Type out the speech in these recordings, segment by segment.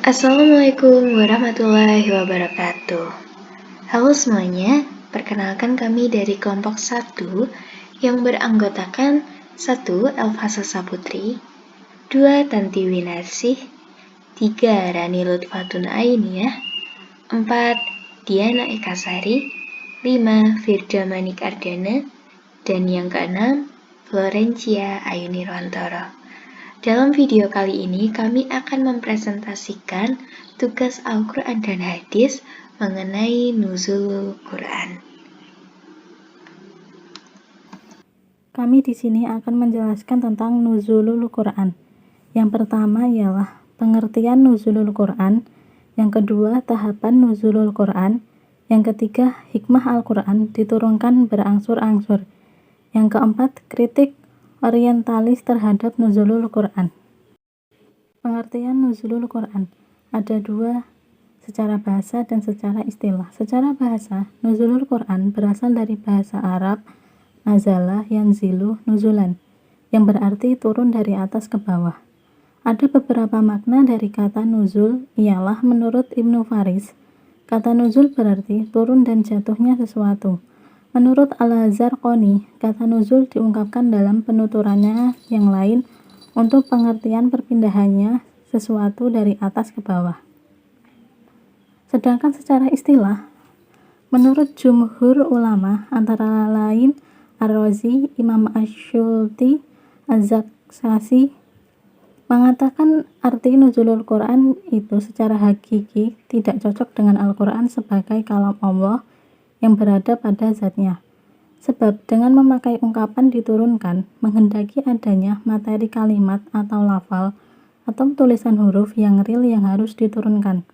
Assalamualaikum warahmatullahi wabarakatuh. Halo semuanya, perkenalkan kami dari kelompok 1 yang beranggotakan 1. Elfasa Saputri, 2. Tanti Winarsih, 3. Rani Lutfatun Ainiyah, 4. Diana Ekasari, 5. Firda Manik Ardana, dan yang keenam, Florencia Ayuni Rwantoro. Dalam video kali ini, kami akan mempresentasikan tugas Al-Quran dan Hadis mengenai Nuzulul Quran. Kami di sini akan menjelaskan tentang Nuzulul Quran. Yang pertama ialah pengertian Nuzulul Quran, yang kedua tahapan Nuzulul Quran, yang ketiga hikmah Al-Quran diturunkan berangsur-angsur, yang keempat kritik orientalis terhadap Nuzulul Quran. Pengertian Nuzulul Quran ada dua, secara bahasa dan secara istilah. Secara bahasa, Nuzulul Quran berasal dari bahasa Arab nazala yanzilu nuzulan, yang berarti turun dari atas ke bawah. Ada beberapa makna dari kata nuzul, ialah menurut Ibnu Faris, kata nuzul berarti turun dan jatuhnya sesuatu. Menurut Al-Zarqani, kata nuzul diungkapkan dalam penuturannya yang lain untuk pengertian perpindahannya sesuatu dari atas ke bawah. Sedangkan secara istilah, menurut jumhur ulama antara lain Ar-Razi, Imam Asy-Syuuti, Az-Zaksasi, mengatakan arti nuzulul Quran itu secara hakiki tidak cocok dengan Al-Quran sebagai kalam Allah yang berada pada zatnya. Sebab dengan memakai ungkapan diturunkan, menghendaki adanya materi kalimat atau lafal atau tulisan huruf yang real yang harus diturunkan.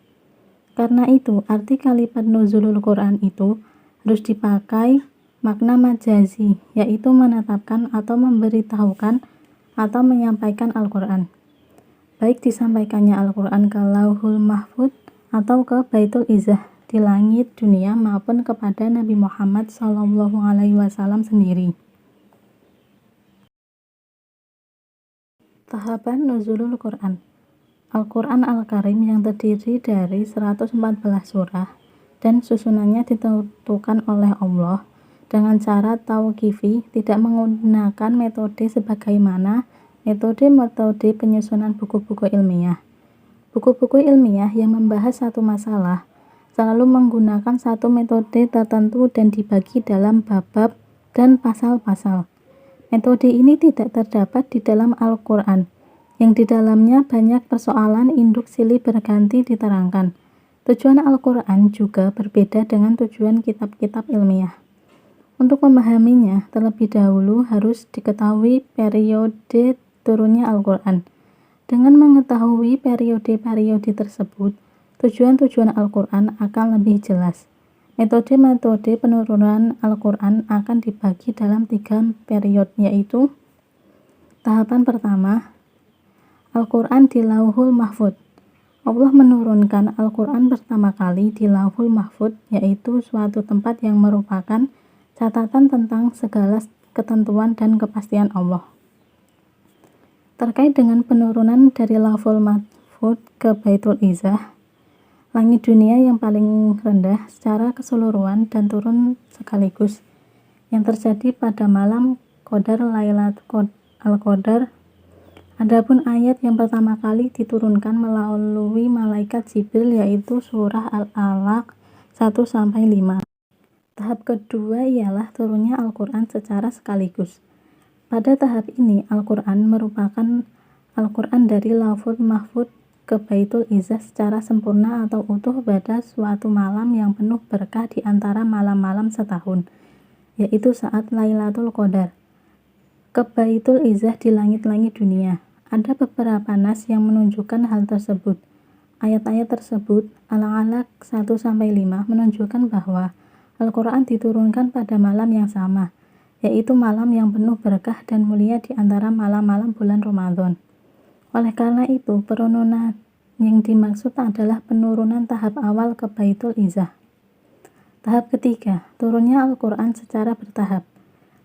Karena itu, arti kalimat nuzulul Quran itu harus dipakai makna majazi, yaitu menetapkan atau memberitahukan atau menyampaikan Al-Quran. Baik disampaikannya Al-Quran ke Lauhul Mahfud atau ke Baitul Izzah di langit dunia maupun kepada Nabi Muhammad SAW sendiri. Tahapan Nuzulul Quran. Al-Quran Al-Karim yang terdiri dari 114 surah dan susunannya ditentukan oleh Allah dengan cara tauqifi, tidak menggunakan metode sebagaimana metode penyusunan buku-buku ilmiah. Buku-buku ilmiah yang membahas satu masalah selalu menggunakan satu metode tertentu dan dibagi dalam bab-bab dan pasal-pasal. Metode ini tidak terdapat di dalam Al-Quran, yang di dalamnya banyak persoalan induk silih berganti diterangkan. Tujuan Al-Quran juga berbeda dengan tujuan kitab-kitab ilmiah. Untuk memahaminya, terlebih dahulu harus diketahui periode turunnya Al-Quran. Dengan mengetahui periode-periode tersebut, tujuan-tujuan Al-Quran akan lebih jelas. Metode-metode penurunan Al-Quran akan dibagi dalam 3 periode, yaitu tahapan pertama, Al-Quran di Lauhul Mahfud. Allah menurunkan Al-Quran pertama kali di Lauhul Mahfud, yaitu suatu tempat yang merupakan catatan tentang segala ketentuan dan kepastian Allah. Terkait dengan penurunan dari Lauhul Mahfud ke Baitul Izzah, langit dunia yang paling rendah secara keseluruhan dan turun sekaligus, yang terjadi pada malam Qadar Lailatul Al-Qadar. Adapun ayat yang pertama kali diturunkan melalui malaikat Jibril, yaitu surah Al-Alaq 1-5. Tahap kedua ialah turunnya Al-Quran secara sekaligus. Pada tahap ini, Al-Quran merupakan Al-Quran dari Lauhul Mahfud ke Baitul Izzah secara sempurna atau utuh pada suatu malam yang penuh berkah di antara malam-malam setahun, yaitu saat Lailatul Qadar, ke Baitul Izzah di langit-langit dunia. Ada beberapa nas yang menunjukkan hal tersebut. Ayat-ayat tersebut, Al-Alaq 1-5, menunjukkan bahwa Al-Quran diturunkan pada malam yang sama, yaitu malam yang penuh berkah dan mulia di antara malam-malam bulan Ramadan. Oleh karena itu, penurunan yang dimaksud adalah penurunan tahap awal ke Baitul Izzah. Tahap ketiga, turunnya Al-Quran secara bertahap.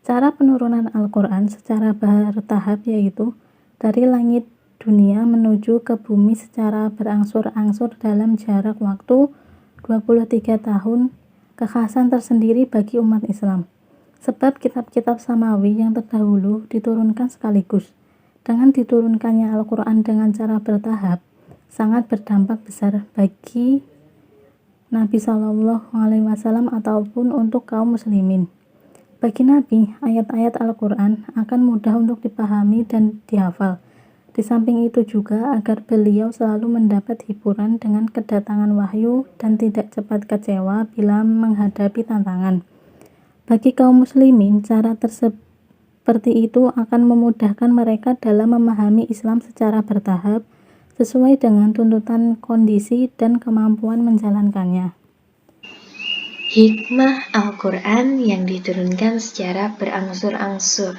Cara penurunan Al-Quran secara bertahap yaitu dari langit dunia menuju ke bumi secara berangsur-angsur dalam jarak waktu 23 tahun, kekhasan tersendiri bagi umat Islam. Sebab kitab-kitab samawi yang terdahulu diturunkan sekaligus. Dengan diturunkannya Al-Quran dengan cara bertahap, sangat berdampak besar bagi Nabi Shallallahu Alaihi Wasallam ataupun untuk kaum muslimin. Bagi Nabi, ayat-ayat Al-Quran akan mudah untuk dipahami dan dihafal. Di samping itu juga agar beliau selalu mendapat hiburan dengan kedatangan wahyu dan tidak cepat kecewa bila menghadapi tantangan. Bagi kaum muslimin, cara seperti itu akan memudahkan mereka dalam memahami Islam secara bertahap, sesuai dengan tuntutan kondisi dan kemampuan menjalankannya. Hikmah Al-Quran yang diturunkan secara berangsur-angsur.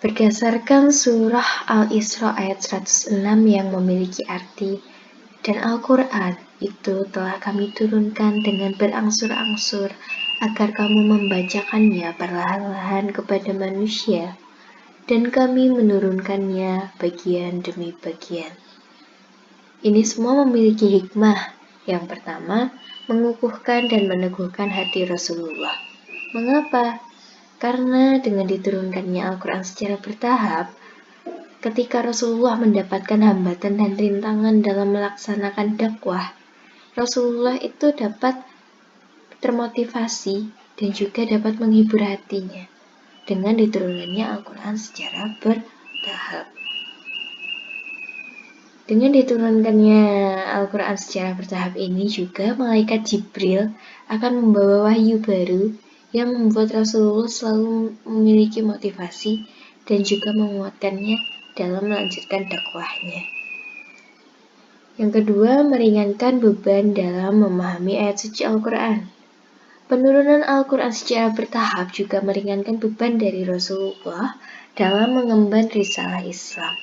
Berdasarkan surah Al-Isra ayat 106 yang memiliki arti, dan Al-Quran itu telah kami turunkan dengan berangsur-angsur agar kamu membacakannya perlahan-lahan kepada manusia, dan kami menurunkannya bagian demi bagian. Ini semua memiliki hikmah. Yang pertama, mengukuhkan dan meneguhkan hati Rasulullah. Mengapa? Karena dengan diturunkannya Al-Quran secara bertahap, ketika Rasulullah mendapatkan hambatan dan rintangan dalam melaksanakan dakwah, Rasulullah itu dapat termotivasi dan juga dapat menghibur hatinya dengan diturunkannya Al-Quran secara bertahap. Dengan diturunkannya Al-Quran secara bertahap ini juga malaikat Jibril akan membawa wahyu baru yang membuat Rasulullah selalu memiliki motivasi dan juga menguatkannya dalam melanjutkan dakwahnya. Yang kedua, meringankan beban dalam memahami ayat suci Al-Quran. Penurunan Al-Quran secara bertahap juga meringankan beban dari Rasulullah dalam mengemban risalah Islam.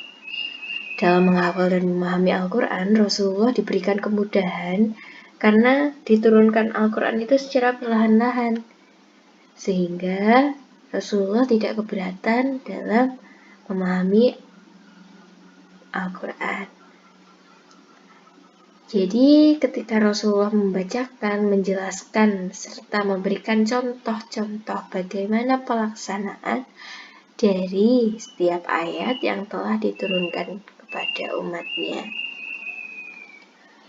Dalam menghafal dan memahami Al-Quran, Rasulullah diberikan kemudahan karena diturunkan Al-Quran itu secara perlahan-lahan, sehingga Rasulullah tidak keberatan dalam memahami Al-Quran. Jadi ketika Rasulullah membacakan, menjelaskan, serta memberikan contoh-contoh bagaimana pelaksanaan dari setiap ayat yang telah diturunkan kepada umatnya.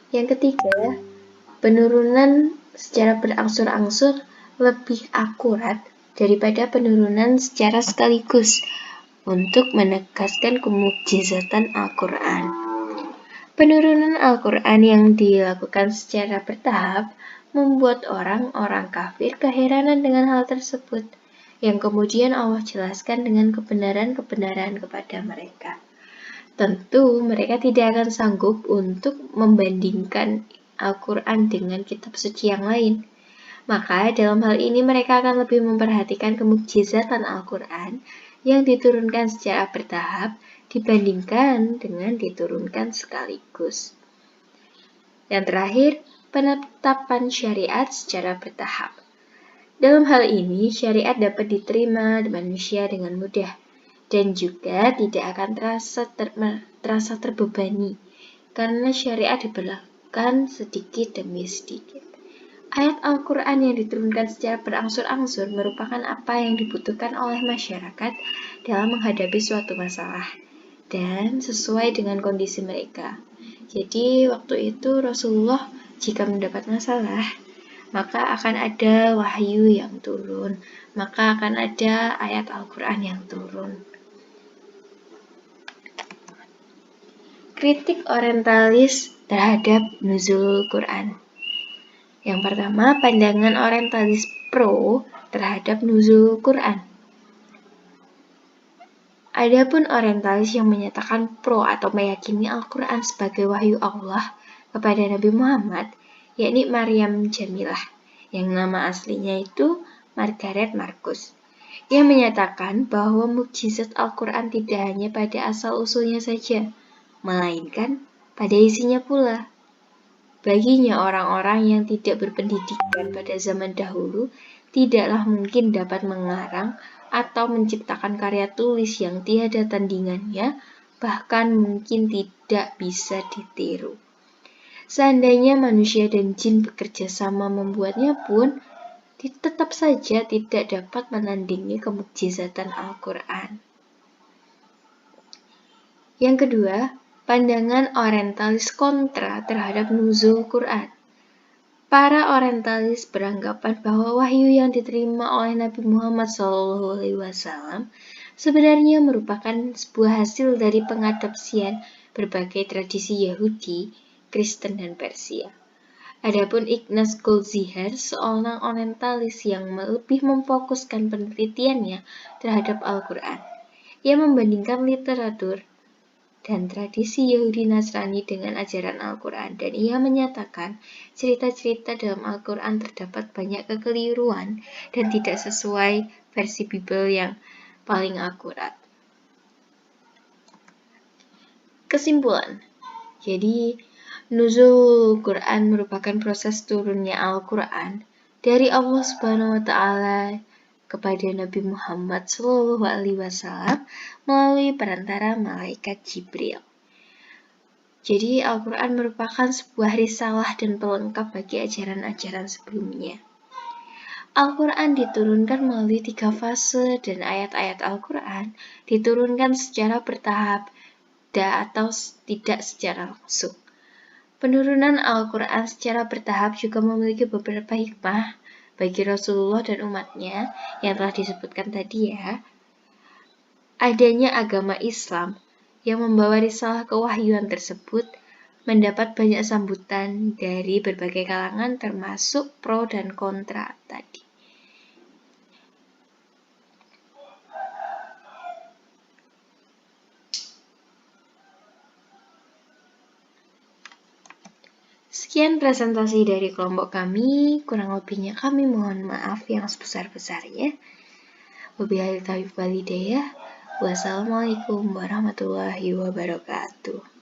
Yang ketiga, penurunan secara berangsur-angsur lebih akurat daripada penurunan secara sekaligus untuk menegaskan kemukjizatan Al-Quran. Penurunan Al-Quran yang dilakukan secara bertahap membuat orang-orang kafir keheranan dengan hal tersebut, yang kemudian Allah jelaskan dengan kebenaran-kebenaran kepada mereka. Tentu mereka tidak akan sanggup untuk membandingkan Al-Quran dengan kitab suci yang lain. Maka dalam hal ini mereka akan lebih memperhatikan kemukjizatan Al-Quran yang diturunkan secara bertahap dibandingkan dengan diturunkan sekaligus. Yang terakhir, penetapan syariat secara bertahap. Dalam hal ini, syariat dapat diterima manusia dengan mudah dan juga tidak akan terasa terbebani karena syariat diberlakukan sedikit demi sedikit. Ayat Al-Quran yang diturunkan secara berangsur-angsur merupakan apa yang dibutuhkan oleh masyarakat dalam menghadapi suatu masalah dan sesuai dengan kondisi mereka. Jadi waktu itu Rasulullah jika mendapat masalah, maka akan ada wahyu yang turun, maka akan ada ayat Al-Quran yang turun. Kritik orientalis terhadap nuzulul Quran. Yang pertama, pandangan orientalis pro terhadap nuzulul Quran. Adapun orientalis yang menyatakan pro atau meyakini Al-Quran sebagai wahyu Allah kepada Nabi Muhammad, yakni Maryam Jamilah, yang nama aslinya itu Margaret Marcus. Ia menyatakan bahwa mukjizat Al-Quran tidak hanya pada asal-usulnya saja, melainkan pada isinya pula. Baginya orang-orang yang tidak berpendidikan pada zaman dahulu tidaklah mungkin dapat mengarang atau menciptakan karya tulis yang tiada tandingannya bahkan mungkin tidak bisa ditiru. Seandainya manusia dan jin bekerja sama membuatnya pun, tetap saja tidak dapat menandingi kemukjizatan Al-Quran. Yang kedua, pandangan orientalis kontra terhadap nuzul Quran. Para orientalis beranggapan bahwa wahyu yang diterima oleh Nabi Muhammad SAW sebenarnya merupakan sebuah hasil dari pengadopsian berbagai tradisi Yahudi, Kristen, dan Persia. Adapun Ignaz Goldziher, seorang orientalis yang lebih memfokuskan penelitiannya terhadap Al-Quran. Ia membandingkan literatur dan tradisi Yahudi Nasrani dengan ajaran Al-Quran, dan ia menyatakan cerita-cerita dalam Al-Quran terdapat banyak kekeliruan dan tidak sesuai versi Bible yang paling akurat. Kesimpulan, jadi nuzul Quran merupakan proses turunnya Al-Quran dari Allah Subhanahu wa Ta'ala kepada Nabi Muhammad SAW melalui perantara malaikat Jibril. Jadi Al-Quran merupakan sebuah risalah dan pelengkap bagi ajaran-ajaran sebelumnya. Al-Quran diturunkan melalui 3 fase dan ayat-ayat Al-Quran diturunkan secara bertahap atau tidak secara langsung. Penurunan Al-Quran secara bertahap juga memiliki beberapa hikmah bagi Rasulullah dan umatnya yang telah disebutkan tadi ya. Adanya agama Islam yang membawa risalah kewahyuan tersebut mendapat banyak sambutan dari berbagai kalangan termasuk pro dan kontra tadi. Sekian presentasi dari kelompok kami, kurang lebihnya kami mohon maaf yang sebesar-besarnya. Wabillahi taufiq wal hidayah. Wassalamualaikum warahmatullahi wabarakatuh.